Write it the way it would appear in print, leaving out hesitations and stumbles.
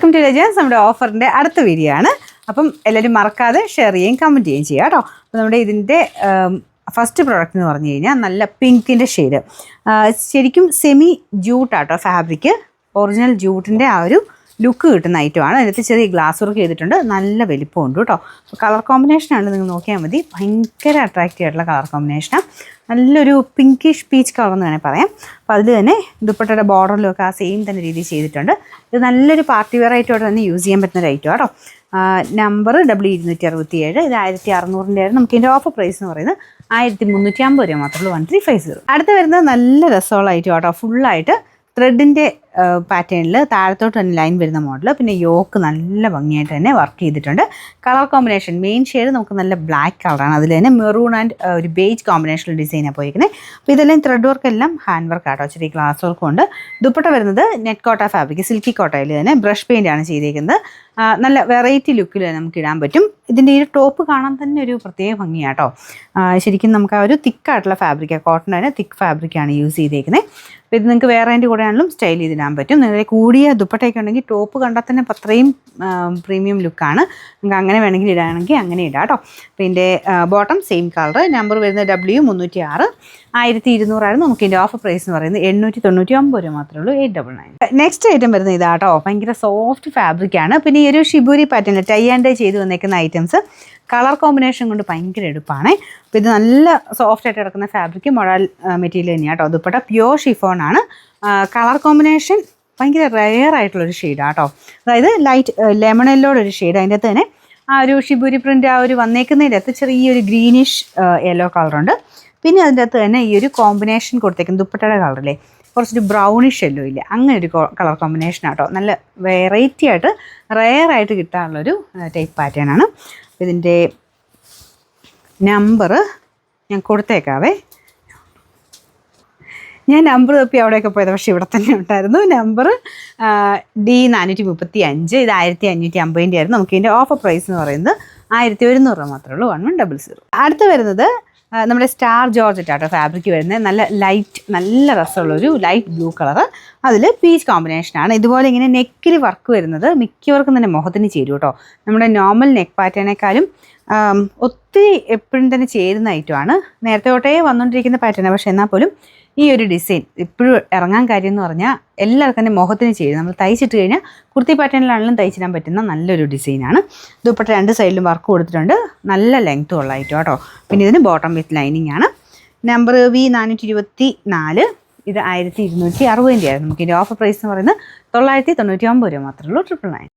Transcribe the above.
Welcome to legends. നമ്മുടെ ഓഫറിൻ്റെ അടുത്ത video ആണ്. അപ്പം എല്ലാവരും മറക്കാതെ ഷെയർ ചെയ്യുകയും കമൻറ്റ് ചെയ്യുകയും ചെയ്യുക കേട്ടോ. അപ്പോൾ നമ്മുടെ ഇതിൻ്റെ ഫസ്റ്റ് പ്രോഡക്റ്റ് എന്ന് പറഞ്ഞു കഴിഞ്ഞാൽ നല്ല പിങ്കിൻ്റെ ഷെയ്ഡ്, ശരിക്കും സെമി ജൂട്ടാട്ടോ ഫാബ്രിക്. ഒറിജിനൽ ജൂട്ടിൻ്റെ ആ ഒരു ലുക്ക് കിട്ടുന്ന ഐറ്റമാണ്. അതിനകത്ത് ചെറിയ ഗ്ലാസ് വർക്ക് ചെയ്തിട്ടുണ്ട്, നല്ല വലിപ്പമുണ്ട് കേട്ടോ. അപ്പോൾ കളർ കോമ്പിനേഷനാണ്, നിങ്ങൾ നോക്കിയാൽ മതി. ഭയങ്കര അട്രാക്റ്റീവ് ആയിട്ടുള്ള കളർ കോമ്പിനേഷനാണ്. നല്ലൊരു പിങ്കിഷ് പീച്ച് കളർ എന്ന് വേണമെങ്കിൽ പറയാം. അപ്പോൾ അതിൽ തന്നെ ദുപ്പട്ടയുടെ ബോർഡറിലൊക്കെ ആ സെയിം തന്നെ രീതിയിൽ ചെയ്തിട്ടുണ്ട്. ഇത് നല്ലൊരു പാർട്ടി വെയർ ആയിട്ടോടെ തന്നെ യൂസ് ചെയ്യാൻ പറ്റുന്ന ഒരു ഐറ്റം കേട്ടോ. Number W267. ഇത് 1600 ആയിരുന്നു. നമുക്ക് ഇതിൻ്റെ ഓഫർ പ്രൈസ് എന്ന് പറയുന്നത് 1350 രൂപ മാത്രമേ ഉള്ളൂ. 1350. അടുത്ത് വരുന്നത് നല്ല രസമുള്ള ഐറ്റം കേട്ടോ. ഫുള്ളായിട്ട് ത്രെഡിൻ്റെ പാറ്റേണിൽ താഴത്തോട്ട് തന്നെ ലൈൻ വരുന്ന മോഡൽ. പിന്നെ യോക്ക് നല്ല ഭംഗിയായിട്ട് തന്നെ വർക്ക് ചെയ്തിട്ടുണ്ട്. കളർ കോമ്പിനേഷൻ മെയിൻ ഷെയ്ഡ് നമുക്ക് നല്ല ബ്ലാക്ക് കളറാണ്. അതിൽ തന്നെ മെറൂൺ ആൻഡ് ഒരു ബേജ് കോമ്പിനേഷനിൽ ഡിസൈനാണ് പോയിരിക്കുന്നത്. അപ്പോൾ ഇതെല്ലാം ത്രെഡ് വർക്ക് എല്ലാം ഹാൻഡ് വർക്ക് ആട്ടോ, ചെറിയ ഗ്ലാസ് വർക്കും ഉണ്ട്. ദുപ്പട്ട വരുന്നത് നെറ്റ് കോട്ട ഫാബ്രിക്, സിൽക്കി കോട്ടയിൽ തന്നെ ബ്രഷ് പെയിൻ്റ് ആണ് ചെയ്തിരിക്കുന്നത്. നല്ല വെറൈറ്റി ലുക്കിൽ നമുക്ക് ഇടാൻ പറ്റും. ഇതിൻ്റെ ഈ ടോപ്പ് കാണാൻ തന്നെ ഒരു പ്രത്യേക ഭംഗിയാട്ടോ. ശരിക്കും നമുക്ക് ആ ഒരു തിക്കായിട്ടുള്ള ഫാബ്രിക്കാണ്, കോട്ടൺ തന്നെ തിക്ക് ഫാബ്രിക്കാണ് യൂസ് ചെയ്തേക്കുന്നത്. അപ്പോൾ ഇത് നിങ്ങൾക്ക് വേറെ അതിൻ്റെ കൂടെ ആണെങ്കിലും സ്റ്റൈൽ ചെയ്തിടാൻ പറ്റും. നിങ്ങളുടെ കൂടിയ ദുപ്പട്ടയൊക്കെ ഉണ്ടെങ്കിൽ ടോപ്പ് കണ്ടാൽ തന്നെ അത്രയും പ്രീമിയം ലുക്കാണ്. നിങ്ങൾക്ക് അങ്ങനെ വേണമെങ്കിൽ ഇടാണെങ്കിൽ അങ്ങനെ ഇടാം കേട്ടോ. അപ്പോൾ ഇതിൻ്റെ ബോട്ടം സെയിം കളർ. നമ്പർ വരുന്നത് W306. 1200 ആയിരുന്നു. നമുക്ക് ഇതിൻ്റെ ഓഫർ പ്രൈസ് എന്ന് പറയുന്നത് 899 രൂപ മാത്രമേ ഉള്ളൂ. 899. നെക്സ്റ്റ് ഐറ്റം വരുന്നത് ഇതാട്ടോ. ഭയങ്കര സോഫ്റ്റ് ഫാബ്രിക്കാണ്. പിന്നെ ഈ ഒരു ഷിബൂരി പാറ്റേണിൽ ടൈ ആൻഡ് ഡൈ ചെയ്ത് വന്നേക്കുന്ന ഐറ്റംസ് കളർ കോമ്പിനേഷൻ കൊണ്ട് ഭയങ്കര എടുപ്പാണ്. അപ്പോൾ ഇത് നല്ല സോഫ്റ്റ് ആയിട്ട് കിടക്കുന്ന ഫാബ്രിക് മൊഡൽ മെറ്റീരിയൽ തന്നെയാണ് കേട്ടോ. ദുപ്പട്ട പ്യോർ ഷിഫോൺ ആണ്. കളർ കോമ്പിനേഷൻ ഭയങ്കര റെയർ ആയിട്ടുള്ളൊരു ഷെയ്ഡാണ് കേട്ടോ. അതായത് ലൈറ്റ് ലെമൺ യെല്ലോയുടെ ഒരു ഷെയ്ഡ്. അതിൻ്റെ അകത്ത് തന്നെ ആ ഒരു ഷിബൂരി പ്രിൻ്റ് ആ ഒരു വന്നേക്കുന്നതിൻ്റെ അകത്ത് ചെറിയൊരു ഗ്രീനിഷ് യെല്ലോ കളറുണ്ട്. പിന്നെ അതിൻ്റെ അകത്ത് തന്നെ ഈ ഒരു കോമ്പിനേഷൻ കൊടുത്തേക്കുന്നത് ദുപ്പട്ടയുടെ കളറില്ലേ, കുറച്ചൊരു ബ്രൗണിഷ് യെല്ലോ ഇല്ല, അങ്ങനെ ഒരു കളർ കോമ്പിനേഷൻ ആട്ടോ. നല്ല വെറൈറ്റി ആയിട്ട് റെയർ ആയിട്ട് കിട്ടാനുള്ളൊരു ടൈപ്പ് പാറ്റേൺ ആണ്. ഇതിൻ്റെ നമ്പർ ഞാൻ കൊടുത്തേക്കാവേ. ഞാൻ നമ്പർ തപ്പി അവിടെയൊക്കെ പോയത്, പക്ഷേ ഇവിടെ തന്നെ ഉണ്ടായിരുന്നു. Number D435. ഇത് 1550 ആയിരുന്നു. നമുക്ക് ഇതിൻ്റെ ഓഫർ പ്രൈസ് എന്ന് പറയുന്നത് 1100 രൂപ മാത്രമേ ഉള്ളൂ. 1100. അടുത്ത് വരുന്നത് നമ്മുടെ സ്റ്റാർ ജോർജറ്റ് ആട്ടോ ഫാബ്രിക് വരുന്നത്. നല്ല ലൈറ്റ്, നല്ല രസമുള്ളൊരു ലൈറ്റ് ബ്ലൂ കളറ്. അതിൽ പീച്ച് കോമ്പിനേഷനാണ്. ഇതുപോലെ ഇങ്ങനെ നെക്കിൽ വർക്ക് വരുന്നത് മിക്കവർക്കും തന്നെ മുഖത്തിന് ചേരും കേട്ടോ. നമ്മുടെ നോർമൽ നെക്ക് പാറ്റേണേക്കാളും ഒത്തിരി എപ്പോഴും തന്നെ ചേരുന്ന ഐറ്റമാണ്. നേരത്തെ തൊട്ടേ വന്നുകൊണ്ടിരിക്കുന്ന പാറ്റേണാണ്. പക്ഷേ എന്നാൽ പോലും ഈ ഒരു ഡിസൈൻ ഇപ്പോഴും ഇറങ്ങാൻ കാര്യം എന്ന് പറഞ്ഞാൽ എല്ലാവർക്കും തന്നെ മുഖത്തിന് ചേരും. നമ്മൾ തയ്ച്ചിട്ട് കഴിഞ്ഞാൽ കുർത്തി പാറ്റേണിലാണെങ്കിലും തയ്ച്ചിടാൻ പറ്റുന്ന നല്ലൊരു ഡിസൈനാണ്. ദുപ്പട്ട രണ്ട് സൈഡിലും വർക്ക് കൊടുത്തിട്ടുണ്ട്. നല്ല ലെങ്ത്തും ഉള്ള ഐറ്റം കേട്ടോ. പിന്നെ ഇതിന് ബോട്ടം വിത്ത് ലൈനിങ് ആണ്. Number V424. ഇത് 1260 ആയിരുന്നു. നമുക്ക് ഇതിൻ്റെ ഓഫർ പ്രൈസ് എന്ന് പറയുന്നത് 999 രൂപ മാത്രമേ ഉള്ളൂ. 999.